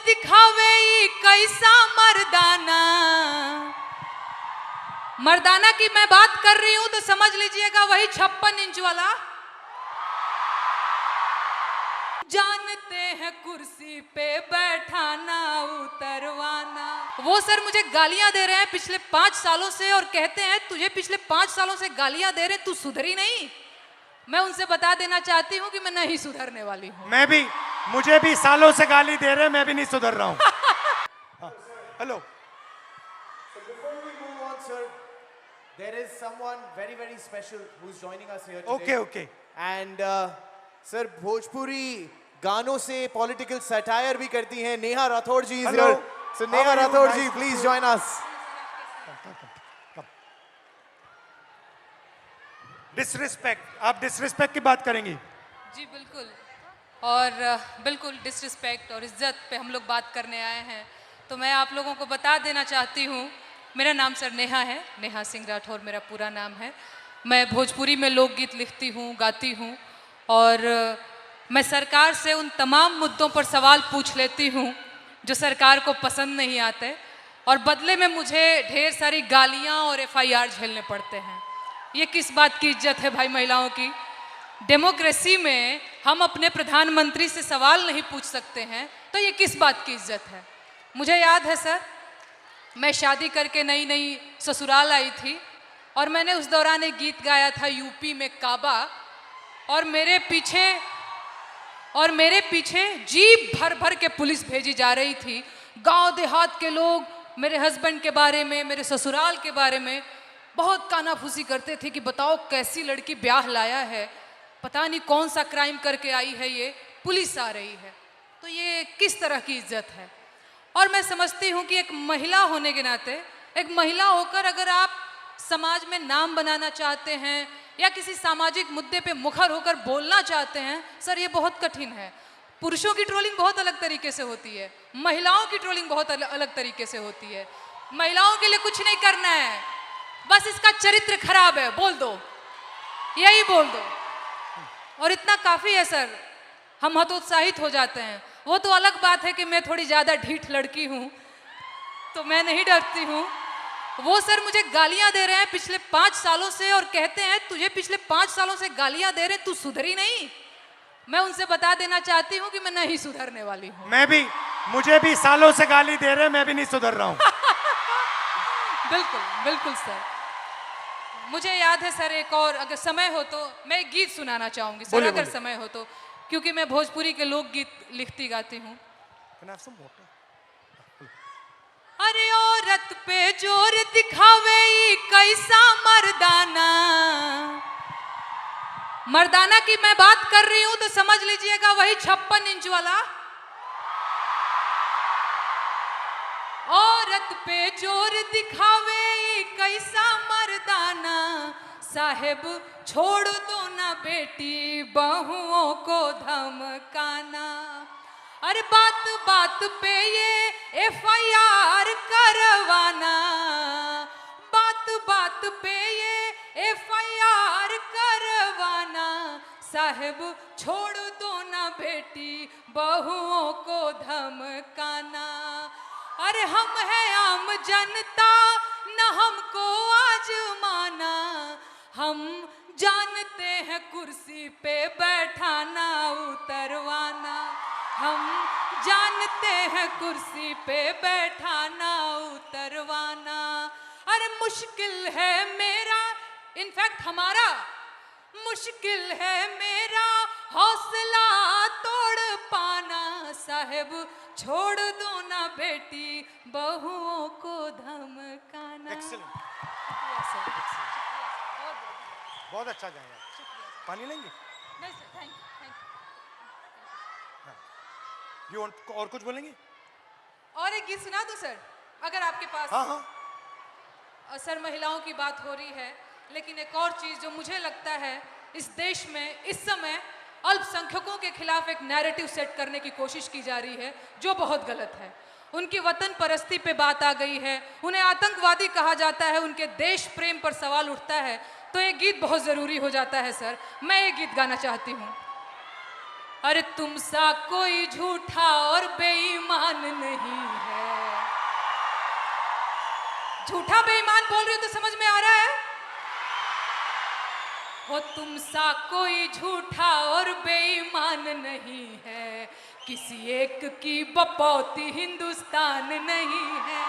दिखावे ई कैसा मर्दाना। मर्दाना की मैं बात कर रही हूं तो समझ लीजिएगा वही 56 इंच वाला। जानते हैं कुर्सी पे बैठाना उतरवाना। वो सर मुझे गालियां दे रहे हैं पिछले 5 सालों से और कहते हैं तुझे पिछले 5 सालों से गालियां दे रहे, तू सुधरी नहीं। मैं उनसे बता देना चाहती हूँ कि मैं नहीं सुधरने वाली हूँ। मैं भी, मुझे भी सालों से गाली दे रहे, मैं भी नहीं सुधर रहा हूँ। Hello. There is someone very very special who's joining us here today. Okay, okay. And sir, Bhojpuri गानों से political satire भी करती हैं Neha Rathore ji is Hello. here. So Neha How are you? Rathore Nice ji, to please see join us. Disrespect, आप disrespect की बात करेंगी? जी बिल्कुल, और बिल्कुल डिसरिस्पेक्ट और इज्जत पे हम लोग बात करने आए हैं। तो मैं आप लोगों को बता देना चाहती हूँ, मेरा नाम सर नेहा है, नेहा सिंह राठौर मेरा पूरा नाम है। मैं भोजपुरी में लोकगीत लिखती हूँ, गाती हूँ और मैं सरकार से उन तमाम मुद्दों पर सवाल पूछ लेती हूँ जो सरकार को पसंद नहीं आते और बदले में मुझे ढेर सारी गालियाँ और FIR झेलने पड़ते हैं। ये किस बात की इज्जत है भाई महिलाओं की? डेमोक्रेसी में हम अपने प्रधानमंत्री से सवाल नहीं पूछ सकते हैं तो ये किस बात की इज्जत है? मुझे याद है सर, मैं शादी करके नई नई ससुराल आई थी और मैंने उस दौरान एक गीत गाया था यूपी में काबा, और मेरे पीछे जीप भर भर के पुलिस भेजी जा रही थी। गांव देहात के लोग मेरे हस्बैंड के बारे में, मेरे ससुराल के बारे में बहुत कानाफूसी करते थे कि बताओ कैसी लड़की ब्याह लाया है, पता नहीं कौन सा क्राइम करके आई है, ये पुलिस आ रही है। तो ये किस तरह की इज्जत है? और मैं समझती हूँ कि एक महिला होने के नाते, एक महिला होकर अगर आप समाज में नाम बनाना चाहते हैं या किसी सामाजिक मुद्दे पे मुखर होकर बोलना चाहते हैं, सर ये बहुत कठिन है। पुरुषों की ट्रोलिंग बहुत अलग तरीके से होती है, महिलाओं की ट्रोलिंग बहुत अलग तरीके से होती है। महिलाओं के लिए कुछ नहीं करना है, बस इसका चरित्र खराब है बोल दो, यही बोल दो और इतना काफ़ी है सर, हम हतोत्साहित हो जाते हैं। वो तो अलग बात है कि मैं थोड़ी ज़्यादा ढीठ लड़की हूँ तो मैं नहीं डरती हूँ। वो सर मुझे गालियाँ दे रहे हैं पिछले 5 सालों से और कहते हैं तुझे पिछले 5 सालों से गालियाँ दे रहे, तू सुधरी नहीं। मैं उनसे बता देना चाहती हूँ कि मैं नहीं सुधरने वाली हूँ। मैं भी, मुझे भी सालों से गाली दे रहे, मैं भी नहीं सुधर रहा हूँ। बिल्कुल बिल्कुल सर। मुझे याद है सर, एक और अगर समय हो तो मैं एक गीत सुनाना चाहूँगी सर, अगर समय हो तो, क्योंकि मैं भोजपुरी के लोकगीत लिखती गाती हूँ। अरे औरत पे जोर दिखावे ई कैसा मर्दाना। मर्दाना की मैं बात कर रही हूं तो समझ लीजिएगा वही 56 इंच वाला। औरत पे जोर दिखावे ई कैसा मर्दाना। साहेब छोड़ दो ना बेटी बहुओं को धमकाना। अरे बात बात पे ये FIR करवाना। बात बात पे ये FIR करवाना। साहेब छोड़ दो ना बेटी बहुओं को धमकाना। अरे हम हैं आम जनता न हमको आजमाना। हम जानते हैं कुर्सी पे बैठाना उतरवाना। हम जानते हैं कुर्सी पे बैठाना उतरवाना। अरे मुश्किल है मेरा, इनफैक्ट हमारा मुश्किल है मेरा हौसला तोड़ पाना। साहेब छोड़ दो ना बेटी बहुओं को धमकाना। बहुत अच्छा गाया। पानी लेंगे? नहीं सर, थैंक यू और कुछ बोलेंगे? और एक गीत सुना दो सर, अगर आपके पास। हाँ। सर महिलाओं की बात हो रही है, लेकिन एक और चीज़ जो मुझे लगता है इस देश में इस समय अल्पसंख्यकों के खिलाफ एक नैरेटिव सेट करने की कोशिश की जा रही है जो बहुत गलत है। उनकी वतन परस्ती पे बात आ गई है, उन्हें आतंकवादी कहा जाता है, उनके देश प्रेम पर सवाल उठता है, तो ये गीत बहुत ज़रूरी हो जाता है सर। मैं ये गीत गाना चाहती हूँ। अरे तुम सा कोई झूठा और बेईमान नहीं है। झूठा बेईमान बोल रही हो तो समझ में आ रहा है? हो तुम सा कोई झूठा और बेईमान नहीं है, किसी एक की बपौती हिंदुस्तान नहीं है।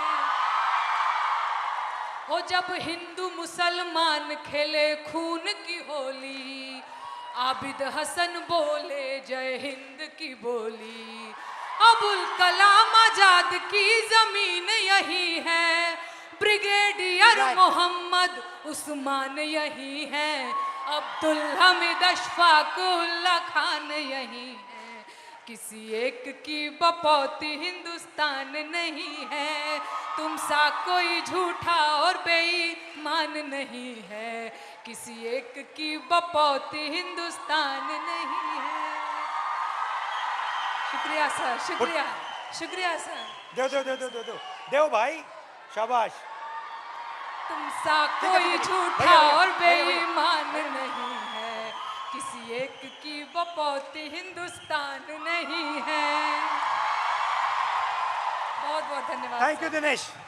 हो जब हिंदू मुसलमान खेले खून की होली, आबिद हसन बोले जय हिंद की बोली। अबुल कलाम आजाद की जमीन यही है, ब्रिगेडियर मोहम्मद उस्मान यही है, अब्दुल हमीद अशफाक उल्ला खान यही है, किसी एक की बपौती हिंदुस्तान नहीं है। तुम सा कोई झूठा और बेईमान नहीं है, किसी एक की बपौती हिंदुस्तान नहीं है। शुक्रिया सर, शुक्रिया, शुक्रिया सर। दो भाई, शाबाश। तुम सा कोई झूठा और बेईमान नहीं है, किसी एक की बपौती हिंदुस्तान नहीं है। बहुत बहुत धन्यवाद। Thank you Dinesh.